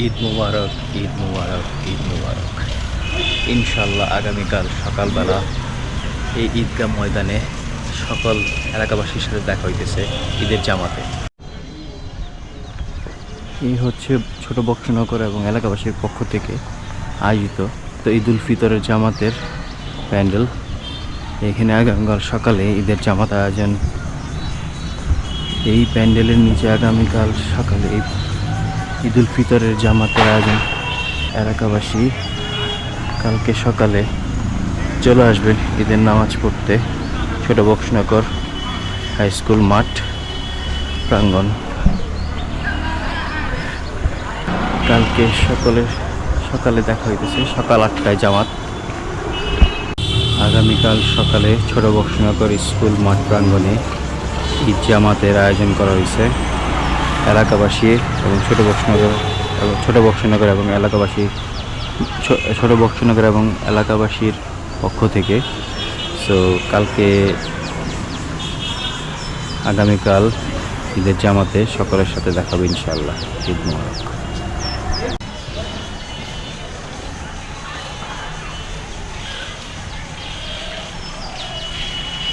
ঈদ মুবারক, ঈদ মুবারক, ঈদ মুবারক। ইনশাল্লাহ আগামীকাল সকালবেলা এই ঈদগাহ ময়দানে সকল এলাকাবাসীর সাথে দেখা হইতেছে ঈদের জামাতে। এই হচ্ছে ছোট বক্সনগর এবং এলাকাবাসীর পক্ষ থেকে আয়োজিত তো ঈদ উল ফিতরের জামাতের প্যান্ডেল। এখানে আগামীকাল সকালে ঈদের জামাত আয়োজন। এই প্যান্ডেলের নিচে আগামীকাল সকালে এই ঈদ উল ফিতরের জামাতের আয়োজন। এলাকাবাসী কালকে সকালে চলে আসবেন ঈদের নামাজ পড়তে ছোট বক্সনগর হাই স্কুল মাঠ প্রাঙ্গণ। কালকে সকালে দেখা হইতেছে সকাল 8টায় জামাত। আগামীকাল সকালে ছোট বক্সনগর স্কুল মাঠ প্রাঙ্গণে ঈদ জামাতের আয়োজন করা হয়েছে। এলাকাবাসী এবং ছোট বক্সনগর এবং এলাকাবাসীর পক্ষ থেকে। সো আগামীকাল ঈদের জামাতে সকলের সাথে দেখাবো ইনশাআল্লাহ। ঈদ মুবারক।